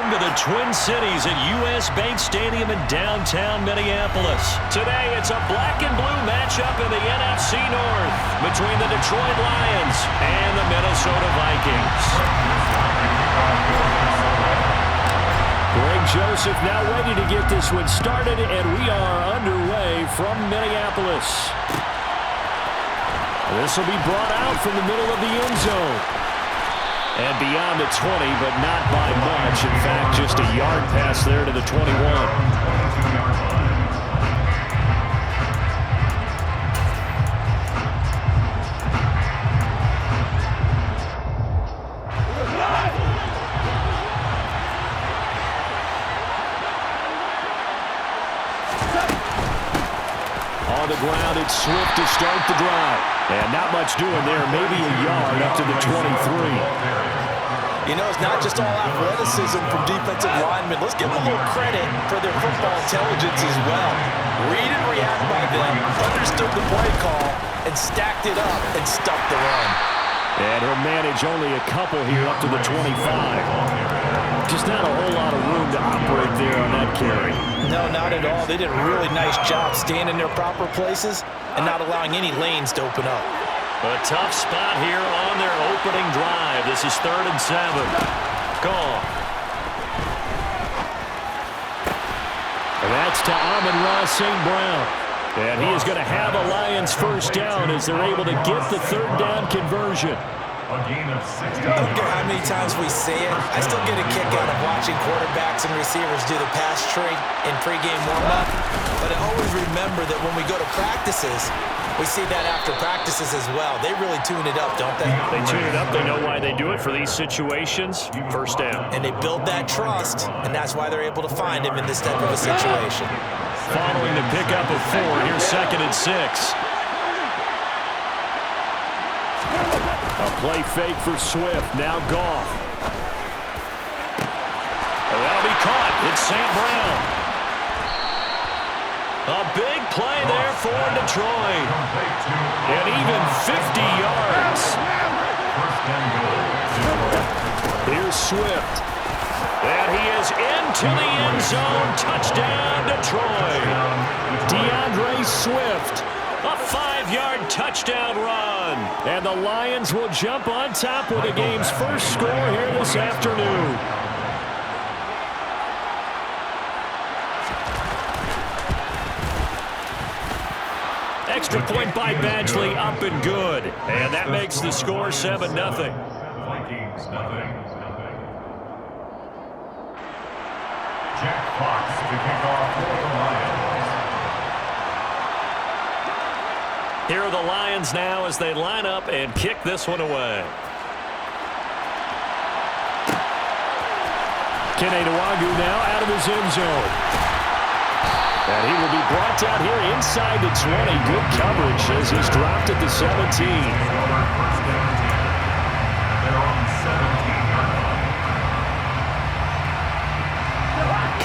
Welcome to the Twin Cities at U.S. Bank Stadium in downtown Minneapolis. Today, it's a black and blue matchup in the NFC North between the Detroit Lions and the Minnesota Vikings. Greg Joseph now ready to get this one started, and we are underway from Minneapolis. This will be brought out from the middle of the end zone. And beyond the 20, but not by much. In fact, just a yard pass there to the 21. Ground, it's Swift to start the drive. And not much doing there, maybe a yard up to the 23. You know, it's not just all athleticism from defensive linemen. Let's give them a little credit for their football intelligence as well. Read and react by them, understood the play call, and stacked it up and stuffed the run. And he'll manage only a couple here up to the 25. Just not a whole lot of room to operate there on that carry. No, not at all. They did a really nice job staying in their proper places and not allowing any lanes to open up. A tough spot here on their opening drive. This is 3rd and 7. Gone. And that's to Amon-Ra St. Brown. And he is going to have a Lions first down as they're able to get the 3rd down conversion. I don't care how many times we say it, I still get a kick out of watching quarterbacks and receivers do the pass trade in pregame warm-up. But I always remember that when we go to practices, we see that after practices as well. They really tune it up, don't they? They tune it up. They know why they do it for these situations. First down. And they build that trust, and that's why they're able to find him in this type of a situation. Following the pickup of 4, here's 2nd and 6. A play fake for Swift, now Goff. And that'll be caught. It's St. Brown. A big play there for Detroit. And even 50 yards. Here's Swift. And he is into the end zone. Touchdown, Detroit. DeAndre Swift. A 5-yard touchdown run. And the Lions will jump on top with the game's first score here this afternoon. Extra point by Badgley, up and good. And that makes the score 7-0. Vikings, nothing. Jack Fox to kick off for the Lions. Here are the Lions now as they line up and kick this one away. Kene Nwangwu now out of his end zone. And he will be brought down here inside the 20. Good coverage as he's dropped at the 17.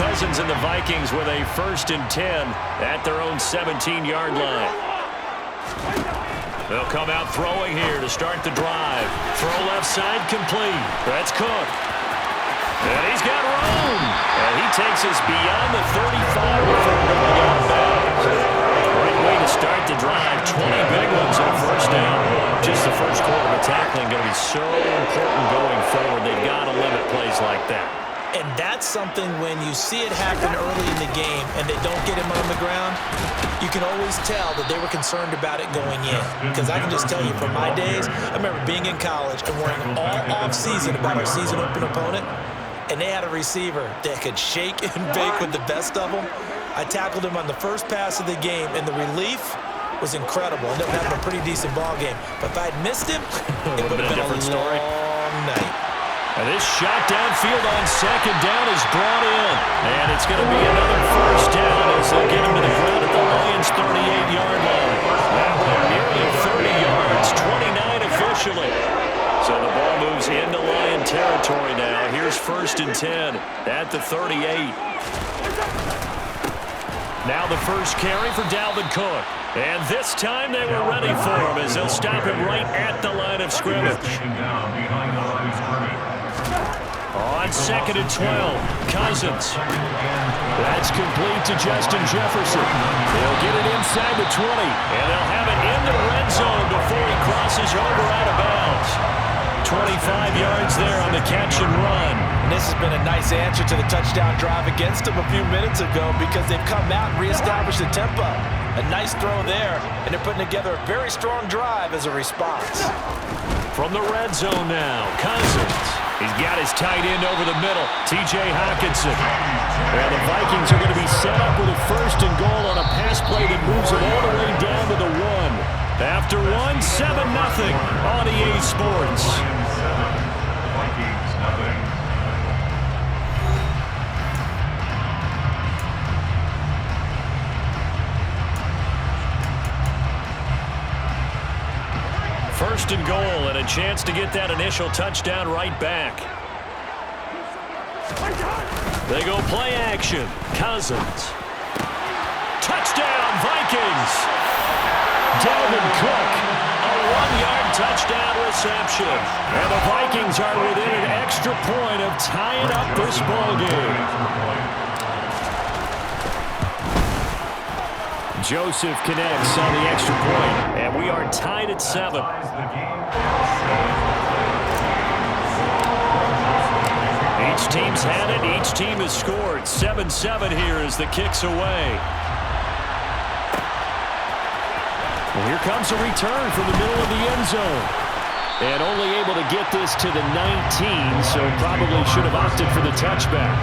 Cousins and the Vikings with a 1st and 10 at their own 17-yard line. They'll come out throwing here to start the drive. Throw left side complete. That's Cook. And he's got room. And he takes us beyond the 35 before going out of bounds. Great way to start the drive. 20 big ones on 1st down. Just the first quarter of tackling going to be so important going forward. They've got to limit plays like that. And that's something when you see it happen early in the game and they don't get him on the ground, you can always tell that they were concerned about it going in. Because I can just tell you from my days, I remember being in college and worrying all off-season about our season open opponent, and they had a receiver that could shake and bake with the best of them. I tackled him on the first pass of the game, and the relief was incredible. Ended up having a pretty decent ball game. But if I had missed him, it would have been a long night. And this shot downfield on 2nd down is brought in. And it's going to be another first down as they get him to the ground at the Lions' 38-yard line. That one nearly 30 yards, 29 officially. So the ball moves into Lion territory now. Here's 1st and 10 at the 38. Now the first carry for Dalvin Cook. And this time they were ready for him as they'll stop him right at the line of scrimmage. On 2nd and 12, Cousins. That's complete to Justin Jefferson. They'll get it inside the 20, and they'll have it in the red zone before he crosses over out of bounds. 25 yards there on the catch and run. And this has been a nice answer to the touchdown drive against them a few minutes ago because they've come out and reestablished the tempo. A nice throw there, and they're putting together a very strong drive as a response. From the red zone now, Cousins. He's got his tight end over the middle, T.J. Hockenson. And the Vikings are going to be set up with a 1st and goal on a pass play that moves them all the way down to the 1. After 1, 7-0 on EA Sports. Vikings, nothing. First and goal, and a chance to get that initial touchdown right back. They go play action. Cousins. Touchdown, Vikings! Dalvin Cook, a 1-yard touchdown reception. And the Vikings are within an extra point of tying up this ballgame. Joseph connects on the extra point, and we are tied at 7. Each team's had it. Each team has scored. 7-7 here as the kick's away. Well, here comes a return from the middle of the end zone. And only able to get this to the 19, so probably should have opted for the touchback.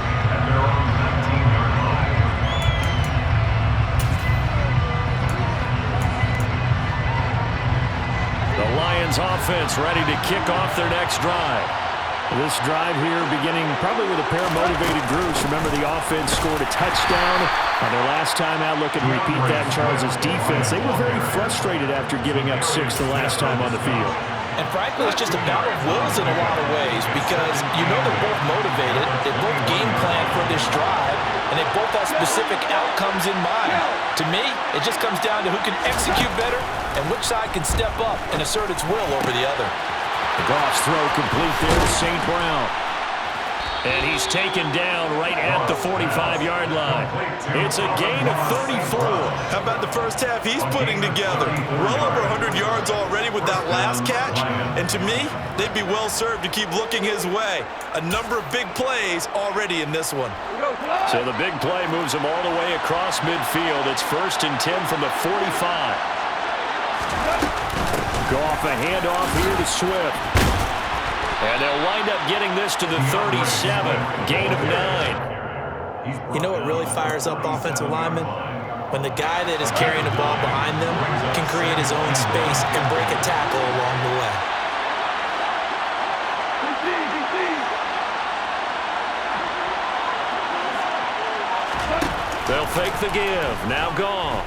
Offense ready to kick off their next drive. This drive here beginning probably with a pair of motivated groups. Remember, the offense scored a touchdown on their last time out. Looking to repeat that. Charles' defense, they were very frustrated after giving up 6 the last time on the field. And frankly, it's just a battle of wills in a lot of ways because you know they're both motivated, they both game plan for this drive, and they both have specific outcomes in mind. To me, it just comes down to who can execute better and which side can step up and assert its will over the other. Goff's throw complete there to St. Brown. And he's taken down right at the 45-yard line. It's a gain of 34. How about the first half he's putting together? Well over 100 yards already with that last catch. And to me, they'd be well served to keep looking his way. A number of big plays already in this one. So the big play moves him all the way across midfield. It's 1st and 10 from the 45. Goff a handoff here to Swift. And they'll wind up getting this to the 37, gain of 9. You know what really fires up offensive linemen? When the guy that is carrying the ball behind them can create his own space and break a tackle along the way. They'll fake the give. Now Goff.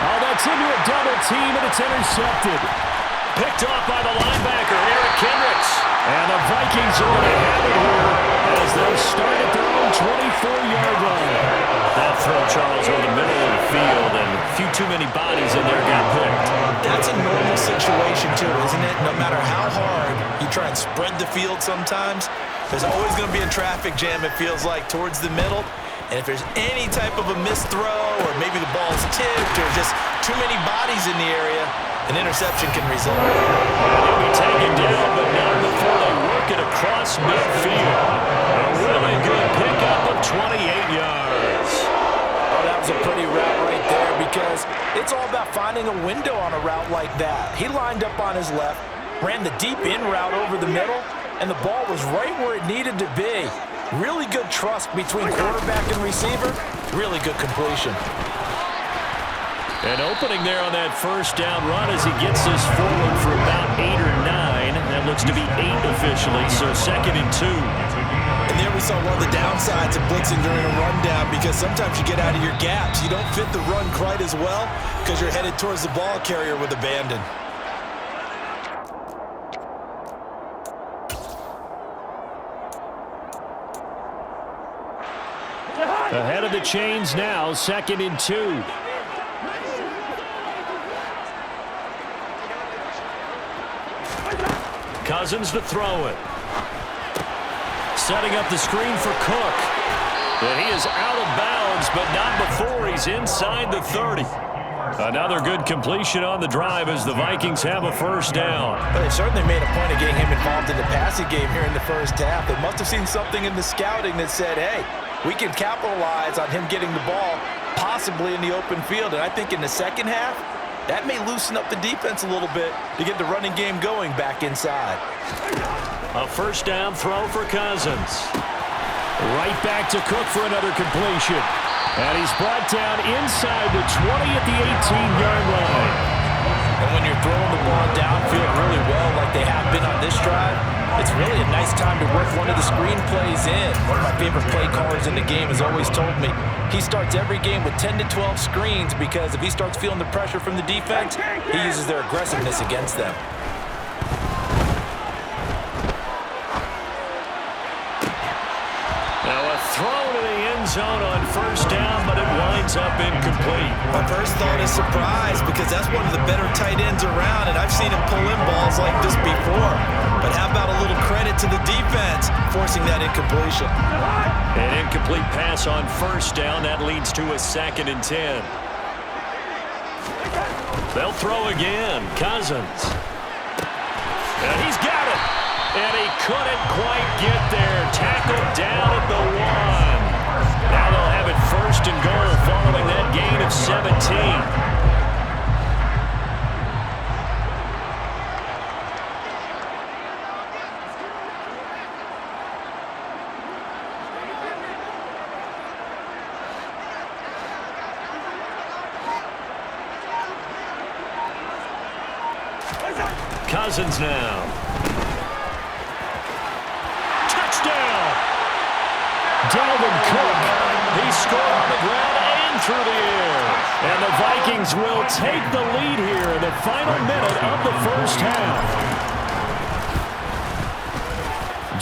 Oh, that's into a double team, and it's intercepted. Picked off by the linebacker, Eric Kendricks. And the Vikings are going to have it here as they'll start at their own 24-yard line. That throw, Charles, over the middle of the field, and a few too many bodies in there got picked. That's a normal situation, too, isn't it? No matter how hard you try and spread the field sometimes, there's always going to be a traffic jam, it feels like, towards the middle. And if there's any type of a missed throw or maybe the ball's tipped or just too many bodies in the area, an interception can result. They'll be taken down, but not before they work it across midfield. A really good pickup of 28 yards. Oh, that was a pretty route right there because it's all about finding a window on a route like that. He lined up on his left, ran the deep in route over the middle, and the ball was right where it needed to be. Really good trust between quarterback and receiver. Really good completion. An opening there on that first down run as he gets this forward for about 8 or 9. That looks to be 8 officially, so 2nd and 2. And there we saw one of the downsides of blitzing during a rundown because sometimes you get out of your gaps. You don't fit the run quite as well because you're headed towards the ball carrier with abandon. Ahead of the chains now, 2nd and 2. Cousins to throw it. Setting up the screen for Cook. And he is out of bounds, but not before he's inside the 30. Another good completion on the drive as the Vikings have a first down. Well, they certainly made a point of getting him involved in the passing game here in the first half. They must have seen something in the scouting that said, hey, we can capitalize on him getting the ball possibly in the open field. And I think in the second half, that may loosen up the defense a little bit to get the running game going back inside. A first down throw for Cousins. Right back to Cook for another completion. And he's brought down inside the 20 at the 18-yard line. And when you're throwing the ball downfield really well like they have been on this drive, it's really a nice time to work one of the screen plays in. One of my favorite play callers in the game has always told me he starts every game with 10 to 12 screens because if he starts feeling the pressure from the defense, he uses their aggressiveness against them. Now a throw to the end zone on first down, but it winds up incomplete. My first thought is surprise because that's one of the better tight ends around, and I've seen him pull in balls like this before. But how about a little credit to the defense forcing that incompletion? An incomplete pass on first down. That leads to a 2nd and 10. They'll throw again. Cousins. And he's got it. And he couldn't quite get there. Tackled down at the 1. Now they'll have it 1st and goal following that gain of 17. Cousins now. Touchdown! Dalvin Cook. He scored on the ground and through the air. And the Vikings will take the lead here in the final minute of the first half.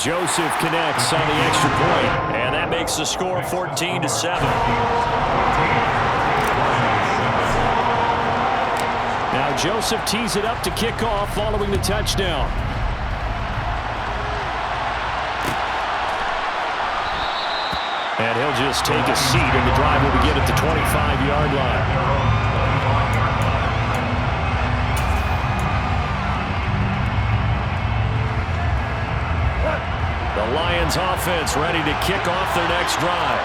Joseph connects on the extra point, and that makes the score 14-7. Now Joseph tees it up to kick off following the touchdown. And he'll just take a seat, and the drive will begin at the 25-yard line. The Lions offense ready to kick off their next drive.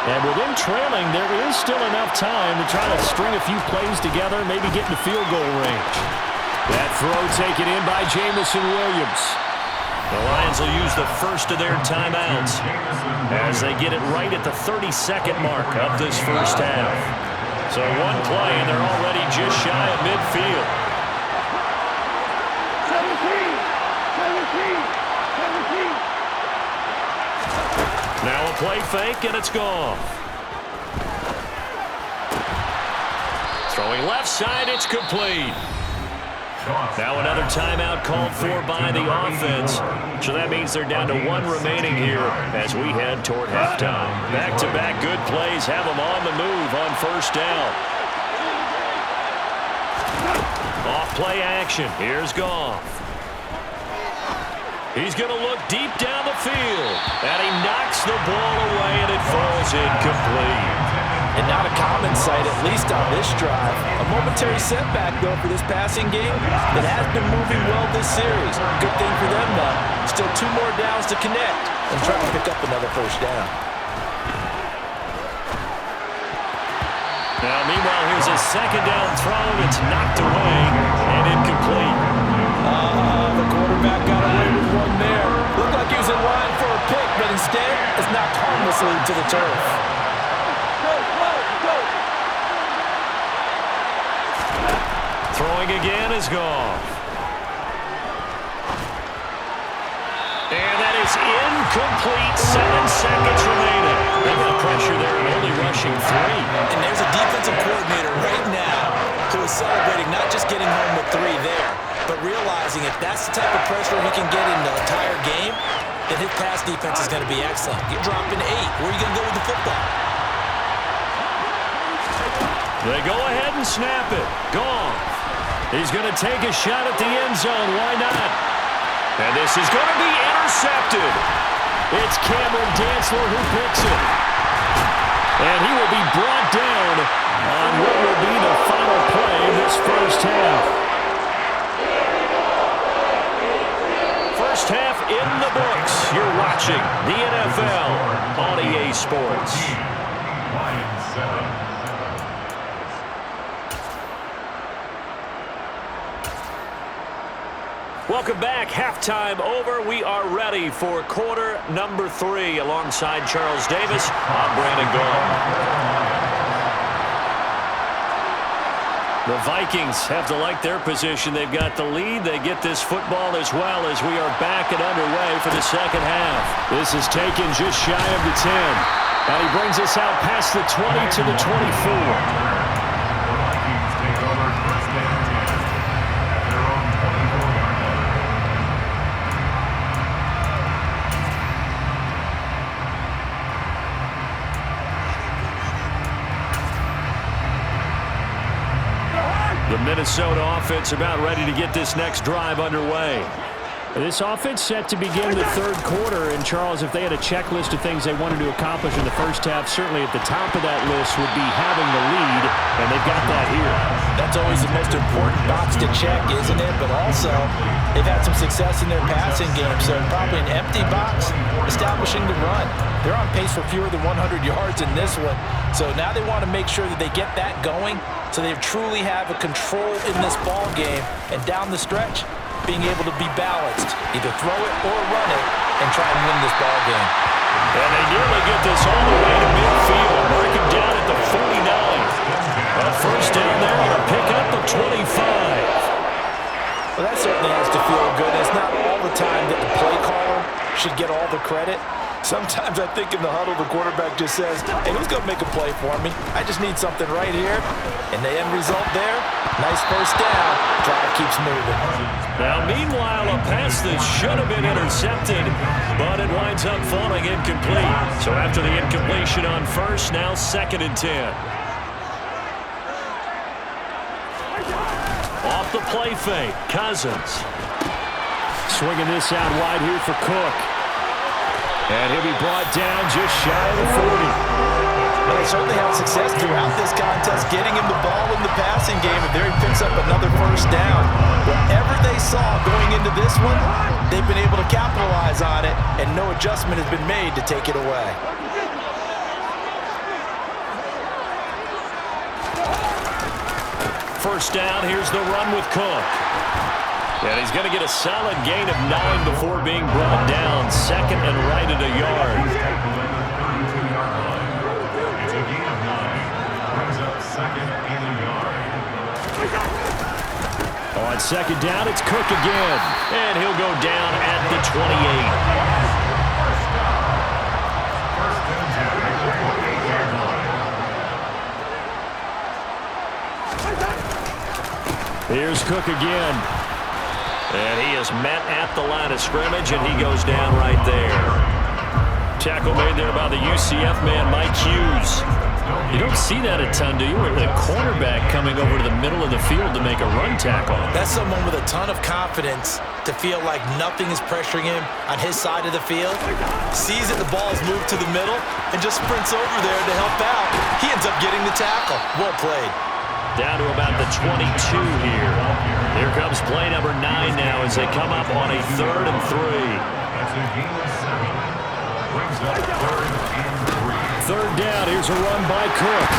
And with them trailing, there is still enough time to try to string a few plays together, maybe get in the field goal range. That throw taken in by Jamison Williams. The Lions will use the first of their timeouts as they get it right at the 30-second mark of this first half. So one play, and they're already just shy of midfield. 17. Now a play fake, and it's gone. Throwing left side, it's complete. Now another timeout called for by the offense. So that means they're down to one remaining here as we head toward halftime. Back-to-back good plays have them on the move on first down. Off play action. Here's Goff. He's going to look deep down the field. And he knocks the ball away, and it falls incomplete. And not a common sight, at least on this drive. A momentary setback, though, for this passing game that has been moving well this series. Good thing for them, though. Still 2 more downs to connect and try to pick up another first down. Now, meanwhile, here's a second down throw. It's knocked away and incomplete. The quarterback got away with one there. Looked like he was in line for a pick, but instead it's knocked harmlessly to the turf. Throwing again is Goff. And that is incomplete. 7 seconds remaining. They're going to pressure there and only rushing 3. And there's a defensive coordinator right now who is celebrating not just getting home with 3 there, but realizing if that's the type of pressure he can get in the entire game, then his pass defense is going to be excellent. You're dropping 8. Where are you going to go with the football? They go ahead and snap it. Goff. He's going to take a shot at the end zone. Why not? And this is going to be intercepted. It's Cameron Dantzler who picks it. And he will be brought down on what will be the final play of this first half. First half in the books. You're watching the NFL on EA Sports. Lions 7. Welcome back. Halftime over. We are ready for quarter number 3. Alongside Charles Davis, I'm Brandon Gaul. The Vikings have to like their position. They've got the lead. They get this football as well as we are back and underway for the second half. This is taken just shy of the 10. And he brings us out past the 20 to the 24. The Minnesota offense about ready to get this next drive underway. This offense set to begin the third quarter, and Charles, if they had a checklist of things they wanted to accomplish in the first half, certainly at the top of that list would be having the lead, and they've got that here. That's always the most important box to check, isn't it? But also, they've had some success in their passing game, so probably an empty box establishing the run. They're on pace for fewer than 100 yards in this one, so now they want to make sure that they get that going so they truly have a control in this ball game, and down the stretch, being able to be balanced, either throw it or run it, and try and win this ball game. And they nearly get this all the way to midfield. Mark him down at the 49. A first down there on a pickup of 25. Well, that certainly has to feel good. It's not all the time that the play caller should get all the credit. Sometimes I think in the huddle, the quarterback just says, hey, who's going to make a play for me? I just need something right here. And the end result there, nice first down. Drive keeps moving. Now, meanwhile, a pass that should have been intercepted, but it winds up falling incomplete. So after the incompletion on first, now 2nd and 10. Off the play fake, Cousins. Swinging this out wide here for Cook. And he'll be brought down just shy of the 40. Well, they certainly had success throughout this contest, getting him the ball in the passing game, and there he picks up another first down. Whatever they saw going into this one, they've been able to capitalize on it, and no adjustment has been made to take it away. First down, here's the run with Cook. And he's going to get a solid gain of 9 before being brought down. 2nd and right at a yard. It's a gain of 9. Brings up 2nd and a yard. On 2nd down, it's Cook again. And he'll go down at the 28. First and 10 at the 28-yard line. Here's Cook again. And he is met at the line of scrimmage, and he goes down right there. Tackle made there by the UCF man, Mike Hughes. You don't see that a ton, do you? Where the cornerback coming over to the middle of the field to make a run tackle. That's someone with a ton of confidence to feel like nothing is pressuring him on his side of the field. Sees that the ball is moved to the middle and just sprints over there to help out. He ends up getting the tackle. Well played. Down to about the 22 here. Here comes play number 9 now as they come up on a 3rd and 3. That's a gain of 7. Brings up 3rd and 3. 3rd down, here's a run by Cook.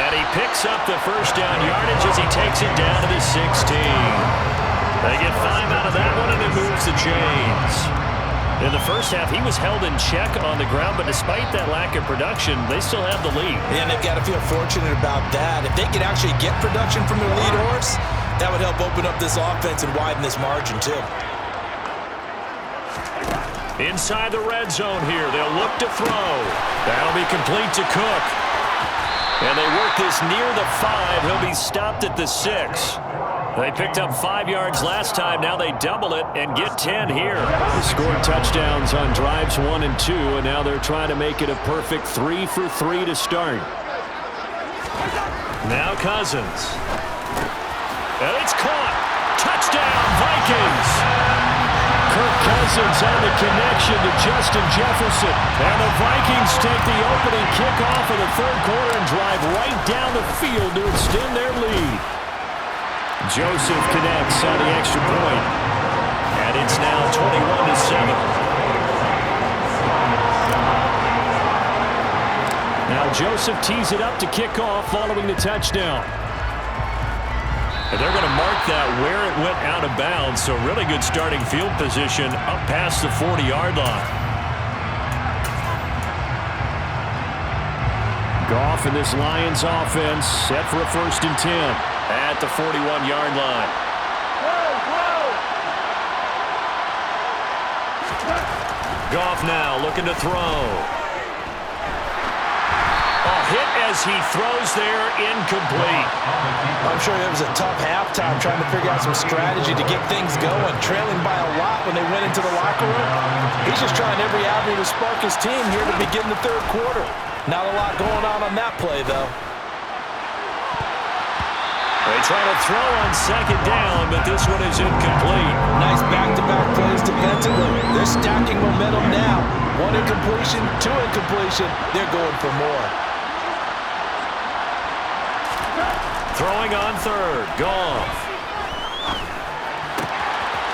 And he picks up the first down yardage as he takes it down to the 16. They get 5 out of that one, and it moves the chains. In the first half, he was held in check on the ground, but despite that lack of production, they still have the lead. And they've got to feel fortunate about that. If they could actually get production from their lead horse, that would help open up this offense and widen this margin, too. Inside the red zone here, they'll look to throw. That'll be complete to Cook. And they work this near the 5. He'll be stopped at the 6. They picked up 5 yards last time. Now they double it and get 10 here. They scored touchdowns on drives 1 and 2, and now they're trying to make it a perfect 3 for 3 to start. Now Cousins. And it's caught. Touchdown, Vikings. Kirk Cousins on the connection to Justin Jefferson. And the Vikings take the opening kickoff of the third quarter and drive right down the field to extend their lead. Joseph connects on the extra point. And it's now 21-7. Now Joseph tees it up to kick off following the touchdown. And they're going to mark that where it went out of bounds, so really good starting field position up past the 40-yard line. Goff in this Lions offense set for a 1st and 10 at the 41-yard line. Goff now looking to throw. Hit as he throws there, incomplete. I'm sure it was a tough halftime trying to figure out some strategy to get things going, trailing by a lot when they went into the locker room. He's just trying every avenue to spark his team here to begin the third quarter. Not a lot going on that play, though. They try to throw on 2nd down, but this one is incomplete. Nice back-to-back plays defensively. They're stacking momentum now. 1 incompletion, 2 incompletion. They're going for more. Throwing on 3rd, Goff.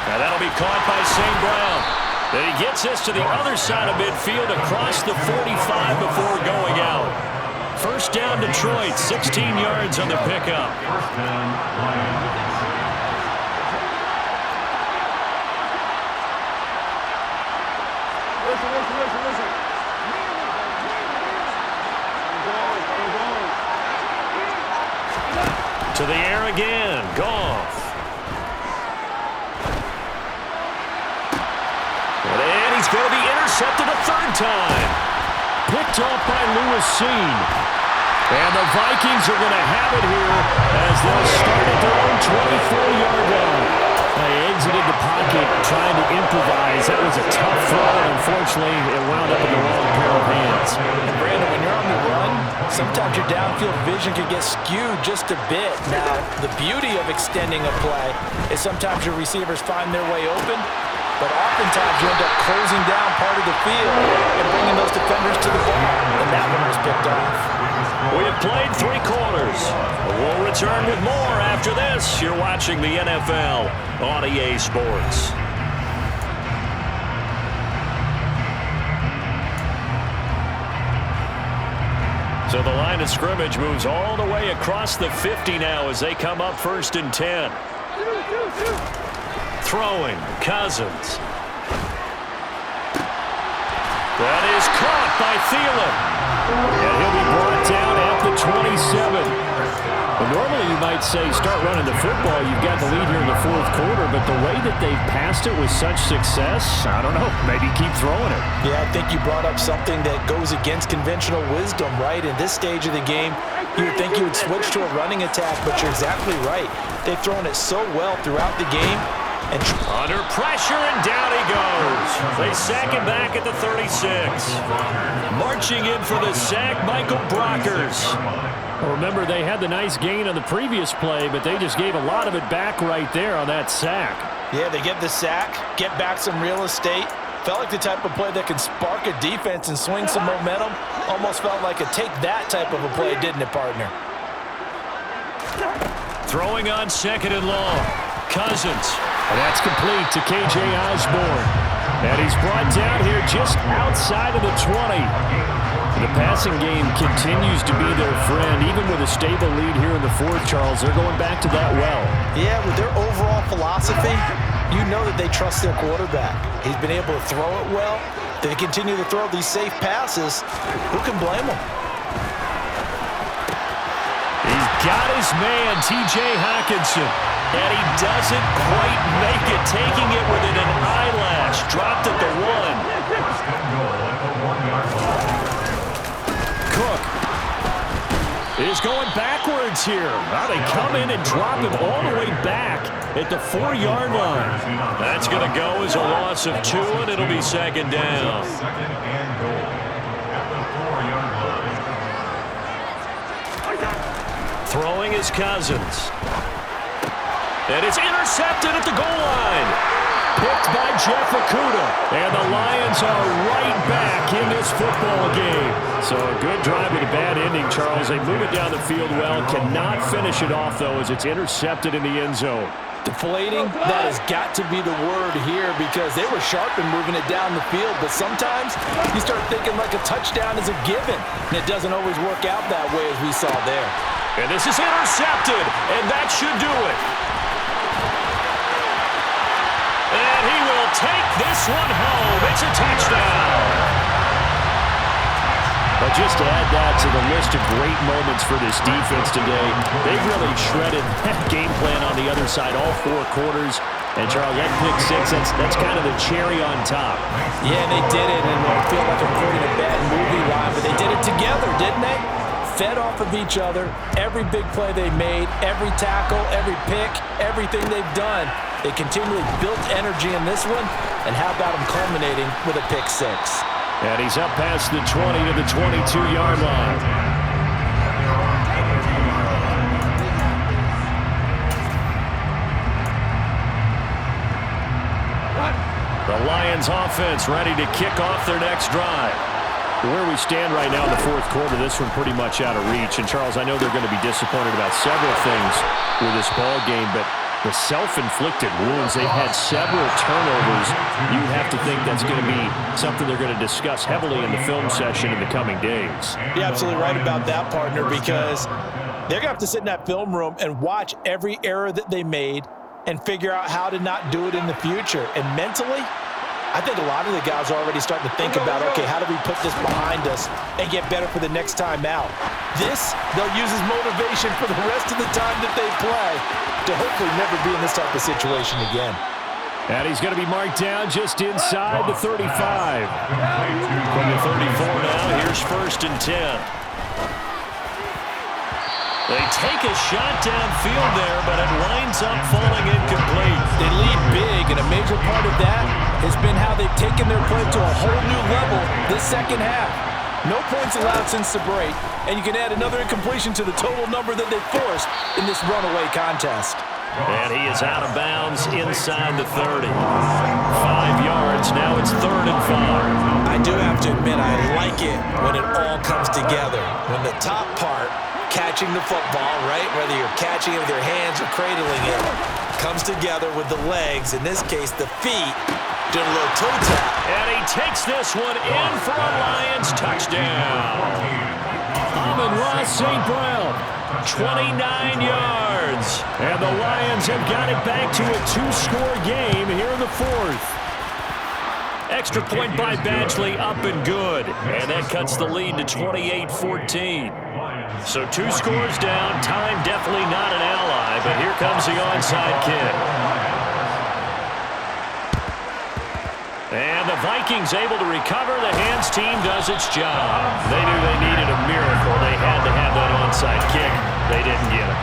Now that'll be caught by St. Brown. Then he gets this to the other side of midfield across the 45 before going out. 1st down Detroit, 16 yards on the pickup. 1st down, Lions. To the air again, Goff. And he's going to be intercepted a 3rd time. Picked off by Lewis Seen. And the Vikings are going to have it here as they'll start at their own 24-yard line. They exited the pocket trying to improvise. That was a tough throw, and unfortunately, it wound up in the wrong pair of hands. And Brandon, when you're on the run, sometimes your downfield vision can get skewed just a bit. Now, the beauty of extending a play is sometimes your receivers find their way open, but oftentimes you end up closing down part of the field and bringing those defenders to the ball, and that one was picked off. We have played 3 quarters. We'll return with more after this. You're watching the NFL on EA Sports. So the line of scrimmage moves all the way across the 50 now as they come up 1st and 10. Throwing, Cousins. That is caught by Thielen. And he'll be brought down at the 27. Well, normally you might say start running the football. You've got the lead here in the 4th quarter, but the way that they've passed it with such success, I don't know, maybe keep throwing it. Yeah, I think you brought up something that goes against conventional wisdom, right? In this stage of the game, you would think you would switch to a running attack, but you're exactly right. They've thrown it so well throughout the game. And under pressure, and down he goes. They sack him back at the 36. Marching in for the sack, Michael Brockers. Well, remember, they had the nice gain on the previous play, but they just gave a lot of it back right there on that sack. Yeah, they get the sack, get back some real estate. Felt like the type of play that can spark a defense and swing some momentum. Almost felt like a take that type of a play, didn't it, partner? Throwing on 2nd and long. Cousins. And that's complete to K.J. Osborne. And he's brought down here just outside of the 20. The passing game continues to be their friend. Even with a stable lead here in the 4th, Charles, they're going back to that well. Yeah, with their overall philosophy, you know that they trust their quarterback. He's been able to throw it well. They continue to throw these safe passes. Who can blame them? He's got his man, T.J. Hockenson. And he doesn't quite make it, taking it within an eyelash. Dropped at the 1. Cook is going backwards here. Now they come in and drop him all the way back at the 4-yard line. That's going to go as a loss of 2, and it'll be 2nd down. 2nd and goal at the 4-yard line. Throwing is Cousins. And it's intercepted at the goal line. Picked by Jeff Okudah. And the Lions are right back in this football game. So a good drive with a bad ending, Charles. They move it down the field well. Cannot finish it off, though, as it's intercepted in the end zone. Deflating, that has got to be the word here because they were sharp in moving it down the field, but sometimes you start thinking like a touchdown is a given, and it doesn't always work out that way as we saw there. And this is intercepted, and that should do it. And he will take this one home. It's a touchdown. But just to add that to the list of great moments for this defense today, they've really shredded that game plan on the other side all 4 quarters. And, Charles, that pick six, that's kind of the cherry on top. Yeah, they did it, and I feel like I'm quoting a bad movie line, but they did it together, didn't they? Fed off of each other, every big play they made, every tackle, every pick, everything they've done. They continually built energy in this one, and how about them culminating with a pick six? And he's up past the 20 to the 22-yard line. The Lions offense ready to kick off their next drive. Where we stand right now in the 4th quarter, this one pretty much out of reach. And, Charles, I know they're going to be disappointed about several things with this ball game, but the self-inflicted wounds, they've had several turnovers. You have to think that's going to be something they're going to discuss heavily in the film session in the coming days. You're absolutely right about that, partner, because they're going to have to sit in that film room and watch every error that they made and figure out how to not do it in the future. And mentally, I think a lot of the guys are already starting to think about, okay, how do we put this behind us and get better for the next time out? This, they'll use as motivation for the rest of the time that they play to hopefully never be in this type of situation again. And he's going to be marked down just inside the 35. From the 34 now, here's 1st and 10. They take a shot downfield there, but it winds up falling incomplete. They lead big, and a major part of that has been how they've taken their play to a whole new level this second half. No points allowed since the break, and you can add another incompletion to the total number that they forced in this runaway contest. And he is out of bounds inside the 30. 5 yards, now it's 3rd and 5. I do have to admit, I like it when it all comes together. When the top part, catching the football, right, whether you're catching it with your hands or cradling it, comes together with the legs, in this case the feet, doing a little toe tap. And he takes this one in for a Lions touchdown. Amon-Ra St. Brown, 29 yards. and the Lions have got it back to a 2-score game here in the 4th. Extra point by Badgley, up and good. And that cuts the lead to 28-14. So 2 scores down, time definitely not an ally, but here comes the onside kick. And the Vikings able to recover. The hands team does its job. They knew they needed a miracle. They had to have that onside kick. They didn't get it.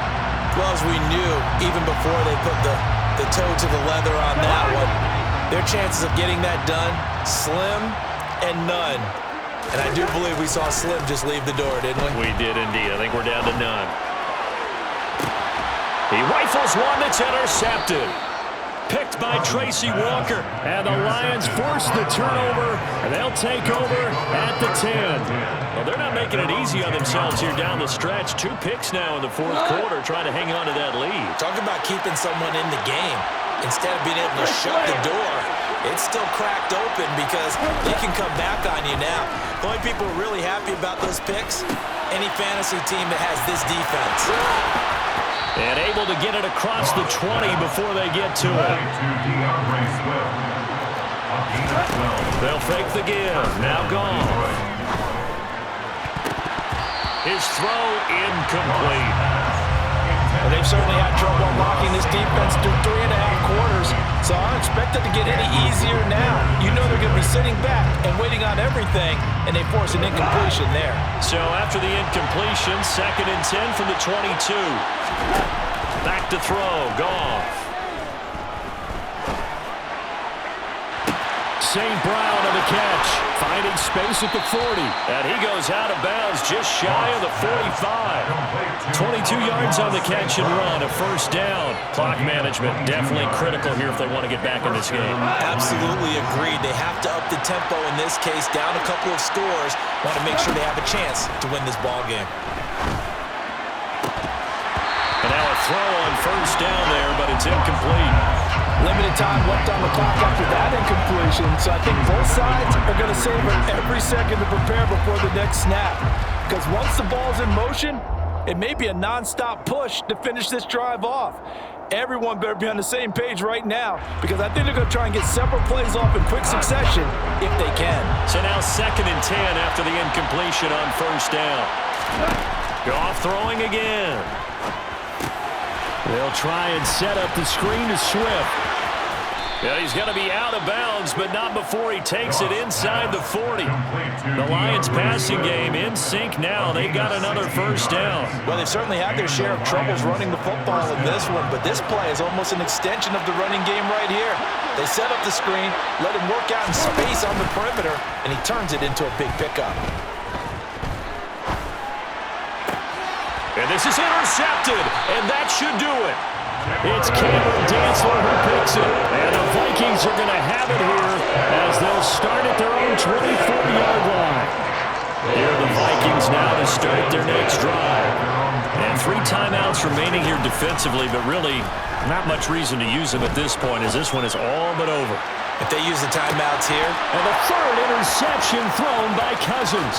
Well, as we knew, even before they put the toe to the leather on that one, their chances of getting that done, slim and none. And I do believe we saw Slim just leave the door, didn't we? We did indeed. I think we're down to none. He rifles one that's intercepted. Picked by Tracy Walker. And the Lions force the turnover, and they'll take over at the 10. Well, they're not making it easy on themselves here down the stretch. 2 picks now in the 4th quarter, trying to hang on to that lead. Talk about keeping someone in the game. Instead of being able to shut the door, it's still cracked open because they can come back on you now. The only people who are really happy about those picks, any fantasy team that has this defense. And able to get it across the 20 before they get to it. They'll fake the give. Now gone. His throw incomplete. Well, they've certainly had trouble unlocking this defense through 3.5 quarters, so I don't expect it to get any easier now. You know they're going to be sitting back and waiting on everything, and they force an incompletion there. So after the incompletion, 2nd and 10 from the 22. Back to throw, Goff. St. Brown on the catch, finding space at the 40. And he goes out of bounds just shy of the 45. 22 yards on the catch and run, a first down. Clock management definitely critical here if they want to get back in this game. Absolutely agreed. They have to up the tempo in this case, down a couple of scores. Want to make sure they have a chance to win this ball game. And now a throw on first down there, but it's incomplete. Limited time left on the clock after that incompletion, so I think both sides are going to savor every second to prepare before the next snap. Because once the ball's in motion, it may be a nonstop push to finish this drive off. Everyone better be on the same page right now, because I think they're going to try and get several plays off in quick succession if they can. So now 2nd and 10 after the incompletion on first down. Goff throwing again. They'll try and set up the screen to Swift. Yeah, he's going to be out of bounds, but not before he takes it inside the 40. The Lions passing game in sync now. They've got another first down. Well, they've certainly had their share of troubles running the football in this one, but this play is almost an extension of the running game right here. They set up the screen, let him work out in space on the perimeter, and he turns it into a big pickup. And this is intercepted, and that should do it. It's Cameron Dantzler who picks it. And the Vikings are going to have it here as they'll start at their own 24-yard line. Here are the Vikings now to start their next drive. And 3 timeouts remaining here defensively, but really not much reason to use them at this point as this one is all but over. If they use the timeouts here. And the 3rd interception thrown by Cousins.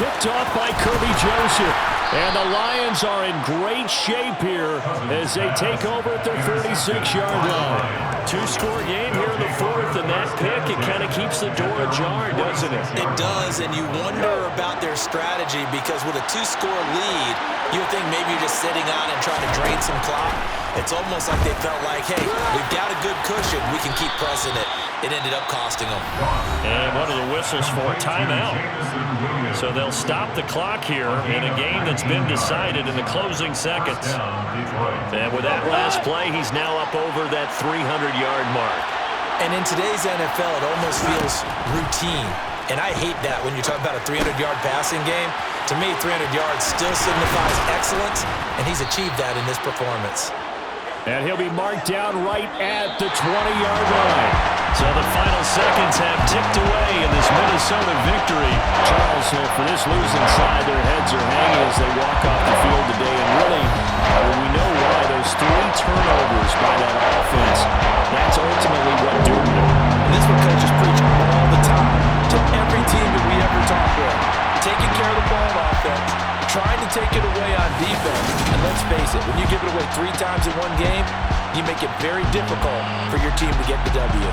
Picked off by Kirby Joseph. And the Lions are in great shape here as they take over at their 36-yard line. 2-score game here in the 4th, and that pick, it kind of keeps the door ajar, doesn't it? It does, and you wonder about their strategy because with a 2-score lead, you would think maybe you're just sitting on and trying to drain some clock. It's almost like they felt like, hey, we've got a good cushion. We can keep pressing it. It ended up costing them. And one of the whistles for a timeout. So they'll stop the clock here in a game that's been decided in the closing seconds. And with that last play, he's now up over that 300-yard mark. And in today's NFL, it almost feels routine. And I hate that when you talk about a 300-yard passing game. To me, 300 yards still signifies excellence, and he's achieved that in this performance. And he'll be marked down right at the 20-yard line. So the final seconds have ticked away in this Minnesota victory. Charles, for this losing side, their heads are hanging as they walk off the field today. And really, we know why those 3 turnovers by that offense, that's ultimately what doomed them. And this is what coaches preach all the time to every team that we ever talk with. Taking care of the ball on offense, trying to take it away on defense. And let's face it, when you give it away 3 times in one game, you make it very difficult for your team to get the W.